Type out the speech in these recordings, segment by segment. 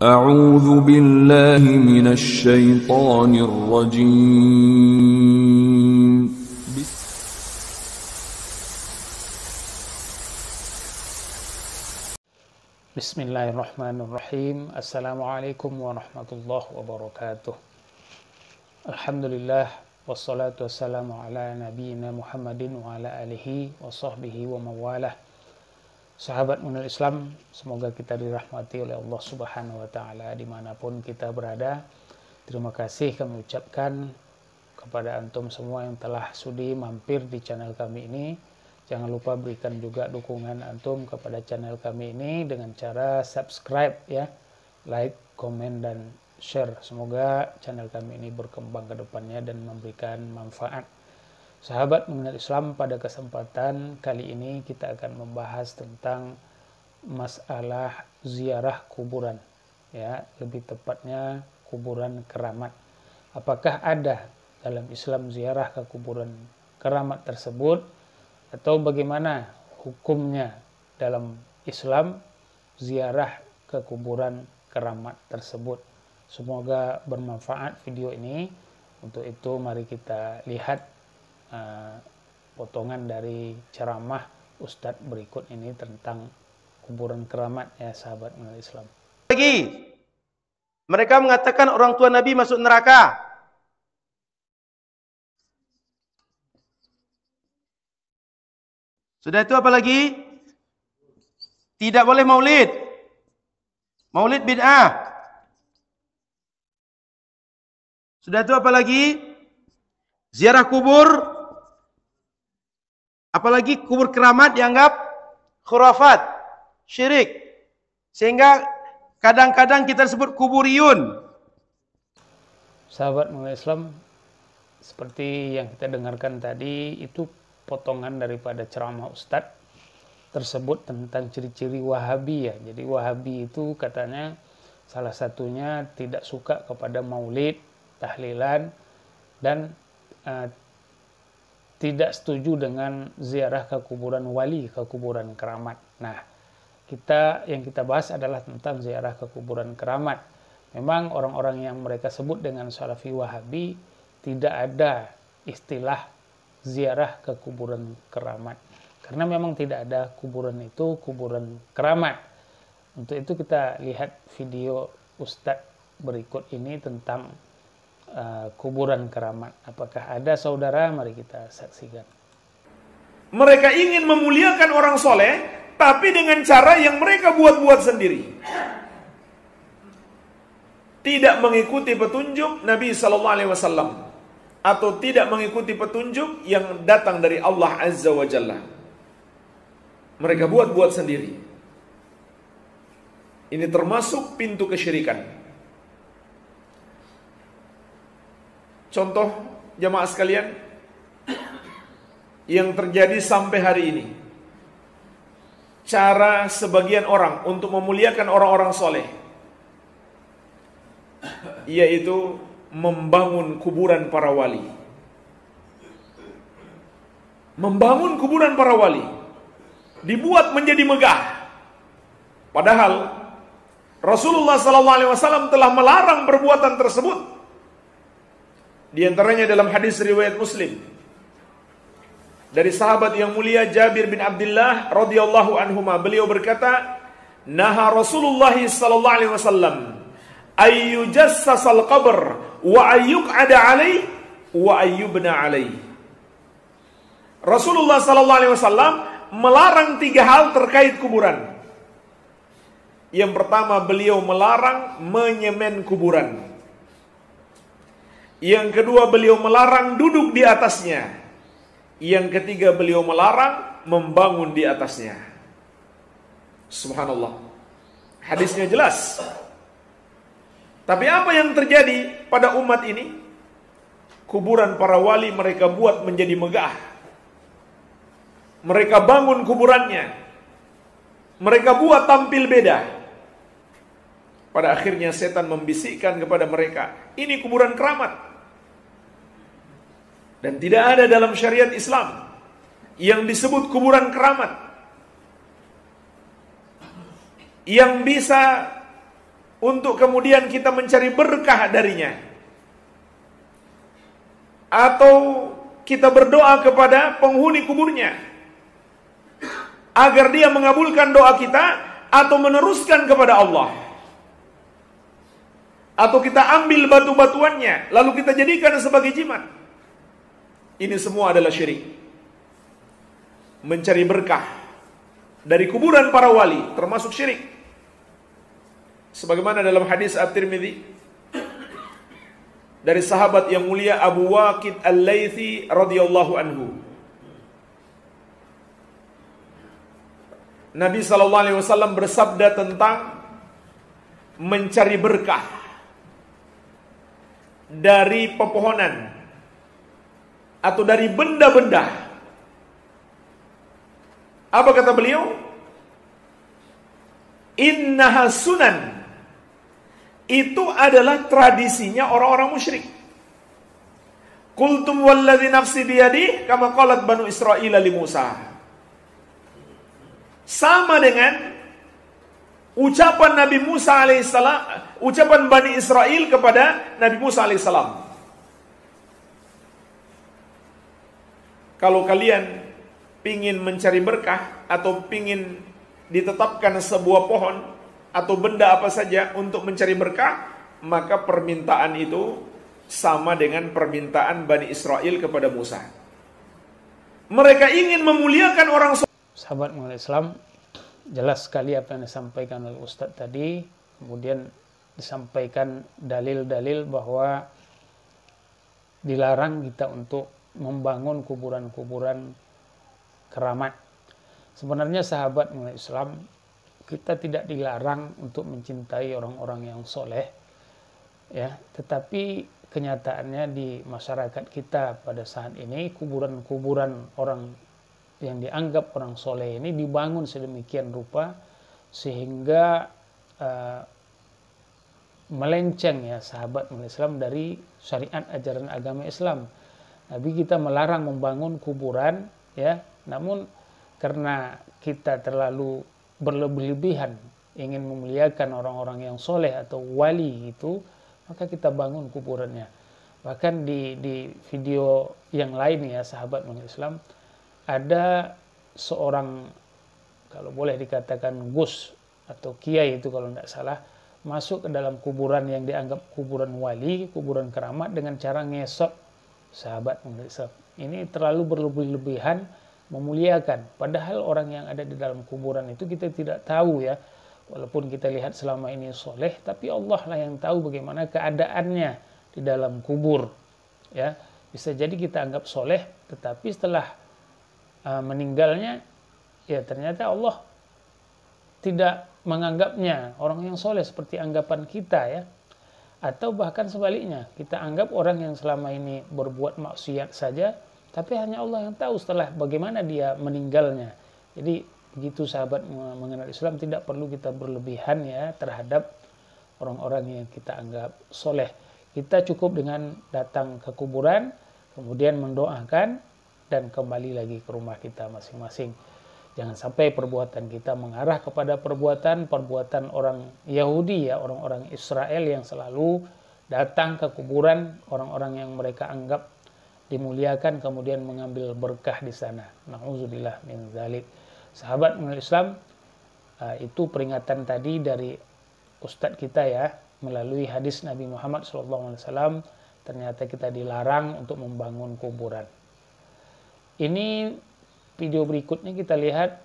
أعوذ بالله من الشيطان الرجيم. Bismillahirrahmanirrahim. Assalamualaikum warahmatullahi wabarakatuh. Alhamdulillah, wassalatu wassalamu ala nabiyyina Muhammadin wa ala alihi wa sahbihi wa mawalah. Sahabat Minal Islam, semoga kita dirahmati oleh Allah Subhanahu wa Ta'ala dimanapun kita berada. Terima kasih kami ucapkan kepada antum semua yang telah sudi mampir di channel kami ini. Jangan lupa berikan juga dukungan antum kepada channel kami ini dengan cara subscribe ya, like, komen, dan share. Semoga channel kami ini berkembang ke depannya dan memberikan manfaat. Sahabat Minal Islam, pada kesempatan kali ini kita akan membahas tentang masalah ziarah kuburan, ya, lebih tepatnya kuburan keramat. Apakah ada dalam Islam ziarah ke kuburan keramat tersebut, atau bagaimana hukumnya dalam Islam ziarah ke kuburan keramat tersebut? Semoga bermanfaat video ini. Untuk itu mari kita lihat potongan dari ceramah Ustadz berikut ini tentang kuburan keramat, ya sahabat Minal Islam. Lagi mereka mengatakan orang tua Nabi masuk neraka. Sudah itu apa lagi? Tidak boleh maulid. Maulid bid'ah. Sudah itu apa lagi? Ziarah kubur. Apalagi kubur keramat dianggap khurafat, syirik. Sehingga kadang-kadang kita sebut kuburiyun. Sahabat Minal Islam, seperti yang kita dengarkan tadi, itu potongan daripada ceramah Ustadz tersebut tentang ciri-ciri Wahabi ya. Jadi Wahabi itu katanya salah satunya tidak suka kepada maulid, tahlilan, dan tidak setuju dengan ziarah ke kuburan wali, ke kuburan keramat. Nah, yang kita bahas adalah tentang ziarah ke kuburan keramat. Memang orang-orang yang mereka sebut dengan Salafi Wahabi tidak ada istilah ziarah ke kuburan keramat, karena memang tidak ada kuburan itu kuburan keramat. Untuk itu kita lihat video Ustadz berikut ini tentang kuburan keramat. Apakah ada saudara? Mari kita saksikan. Mereka ingin memuliakan orang soleh, tapi dengan cara yang mereka buat-buat sendiri. Tidak mengikuti petunjuk Nabi SAW, atau tidak mengikuti petunjuk yang datang dari Allah Azza wa Jalla. Mereka buat-buat sendiri. Ini termasuk pintu kesyirikan. Contoh jamaah sekalian yang terjadi sampai hari ini, cara sebagian orang untuk memuliakan orang-orang soleh, yaitu membangun kuburan para wali. Membangun kuburan para wali dibuat menjadi megah, padahal Rasulullah SAW telah melarang perbuatan tersebut. Di antaranya dalam hadis riwayat Muslim dari sahabat yang mulia Jabir bin Abdullah radhiyallahu anhuma, beliau berkata, "Naha Rasulullah sallallahu alaihi wasallam ayyujassasal qabr wa ayyuq'ada alaihi wa ayyubna alaihi." Rasulullah sallallahu alaihi wasallam melarang 3 hal terkait kuburan. Yang pertama, beliau melarang menyemen kuburan. Yang kedua, beliau melarang duduk di atasnya. Yang ketiga, beliau melarang membangun di atasnya. Subhanallah. Hadisnya jelas. Tapi apa yang terjadi pada umat ini? Kuburan para wali mereka buat menjadi megah. Mereka bangun kuburannya. Mereka buat tampil beda. Pada akhirnya setan membisikkan kepada mereka, ini kuburan keramat. Dan tidak ada dalam syariat Islam yang disebut kuburan keramat yang bisa untuk kemudian kita mencari berkah darinya, atau kita berdoa kepada penghuni kuburnya agar dia mengabulkan doa kita, atau meneruskan kepada Allah, atau kita ambil batu-batuannya lalu kita jadikan sebagai jimat. Ini semua adalah syirik. Mencari berkah dari kuburan para wali termasuk syirik. Sebagaimana dalam hadis At-Tirmidzi dari sahabat yang mulia Abu Waqid Al-Laythi radhiyallahu anhu, Nabi SAW bersabda tentang mencari berkah dari pepohonan atau dari benda-benda. Apa kata beliau? Innaha sunan. Itu adalah tradisinya orang-orang musyrik. Qultum walladzi nafsi biyadihi kama qalat Banu Israil li Musa. Sama dengan ucapan Nabi Musa alaihissalam, ucapan Bani Israel kepada Nabi Musa alaihissalam. Kalau kalian pingin mencari berkah atau pingin ditetapkan sebuah pohon atau benda apa saja untuk mencari berkah, maka permintaan itu sama dengan permintaan Bani Israel kepada Musa. Mereka ingin memuliakan orang. Sahabat mulia Islam, jelas sekali apa yang disampaikan oleh Ustadz tadi. Kemudian disampaikan dalil-dalil bahwa dilarang kita untuk membangun kuburan-kuburan keramat. Sebenarnya sahabat mulia Islam, kita tidak dilarang untuk mencintai orang-orang yang soleh, ya. Tetapi kenyataannya di masyarakat kita pada saat ini, kuburan-kuburan orang yang dianggap orang soleh ini dibangun sedemikian rupa sehingga melenceng, ya sahabat Islam, dari syariat ajaran agama Islam. Nabi kita melarang membangun kuburan, ya. Namun karena kita terlalu berlebih-lebihan ingin memuliakan orang-orang yang soleh atau wali itu, maka kita bangun kuburannya. Bahkan di video yang lain, ya sahabat Islam, ada seorang, kalau boleh dikatakan Gus atau Kiai itu kalau tidak salah, masuk ke dalam kuburan yang dianggap kuburan wali, kuburan keramat, dengan cara ngesot sahabat Islam. Ini terlalu berlebih-lebihan memuliakan. Padahal orang yang ada di dalam kuburan itu kita tidak tahu, ya. Walaupun kita lihat selama ini soleh, tapi Allah lah yang tahu bagaimana keadaannya di dalam kubur, ya. Bisa jadi kita anggap soleh, tetapi setelah meninggalnya, ya ternyata Allah tidak menganggapnya orang yang soleh seperti anggapan kita, ya. Atau bahkan sebaliknya, kita anggap orang yang selama ini berbuat maksiat saja, tapi hanya Allah yang tahu setelah bagaimana dia meninggalnya. Jadi begitu sahabat mengenal Islam, tidak perlu kita berlebihan, ya, terhadap orang-orang yang kita anggap soleh. Kita cukup dengan datang ke kuburan, kemudian mendoakan, dan kembali lagi ke rumah kita masing-masing. Jangan sampai perbuatan kita mengarah kepada perbuatan orang Yahudi, ya, orang-orang Israel yang selalu datang ke kuburan orang-orang yang mereka anggap dimuliakan, kemudian mengambil berkah di sana. Na'udzubillah min dzalik. Sahabat Islam, itu peringatan tadi dari Ustadz kita, ya, melalui hadis Nabi Muhammad SAW. Ternyata kita dilarang untuk membangun kuburan. Ini video berikutnya kita lihat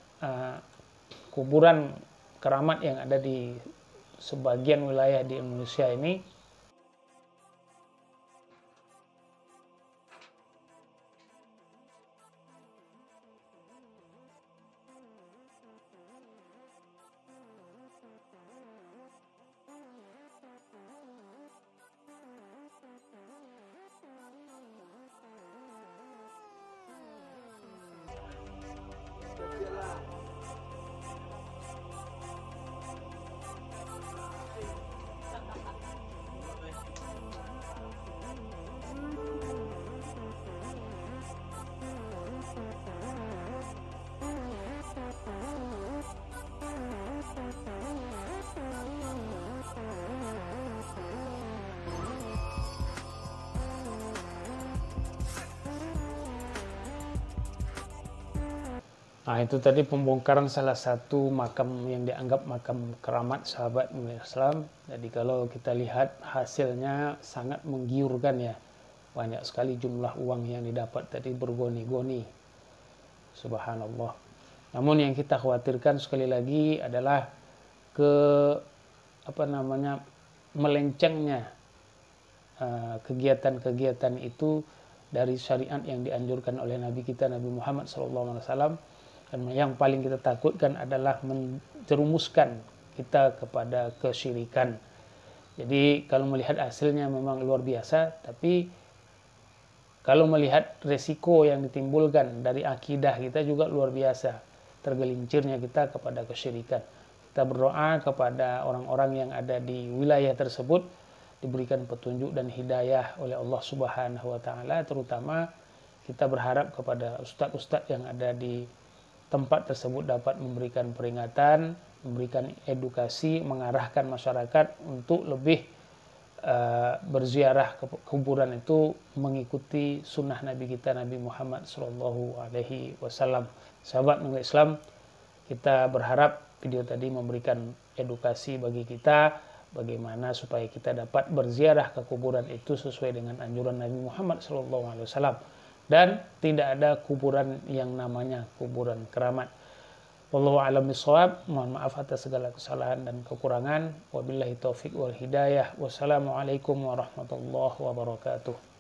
kuburan keramat yang ada di sebagian wilayah di Indonesia ini. Nah, itu tadi pembongkaran salah satu makam yang dianggap makam keramat sahabat Islam. Jadi kalau kita lihat hasilnya sangat menggiurkan ya. Banyak sekali jumlah uang yang didapat tadi bergoni-goni. Subhanallah. Namun yang kita khawatirkan sekali lagi adalah melencengnya kegiatan-kegiatan itu dari syariat yang dianjurkan oleh Nabi kita Nabi Muhammad SAW. Dan yang paling kita takutkan adalah menjerumuskan kita kepada kesyirikan. Jadi kalau melihat hasilnya memang luar biasa, tapi kalau melihat resiko yang ditimbulkan dari akidah kita juga luar biasa, tergelincirnya kita kepada kesyirikan. Kita berdoa kepada orang-orang yang ada di wilayah tersebut diberikan petunjuk dan hidayah oleh Allah Subhanahu wa taala, terutama kita berharap kepada ustadz-ustadz yang ada di tempat tersebut dapat memberikan peringatan, memberikan edukasi, mengarahkan masyarakat untuk lebih berziarah ke kuburan itu mengikuti sunnah Nabi kita Nabi Muhammad SAW. Sahabat Islam, kita berharap video tadi memberikan edukasi bagi kita bagaimana supaya kita dapat berziarah ke kuburan itu sesuai dengan anjuran Nabi Muhammad SAW. Dan tidak ada kuburan yang namanya kuburan keramat. Wallahu a'lam bishawab. Mohon maaf atas segala kesalahan dan kekurangan. Wabillahi taufik wal hidayah. Wassalamualaikum warahmatullahi wabarakatuh.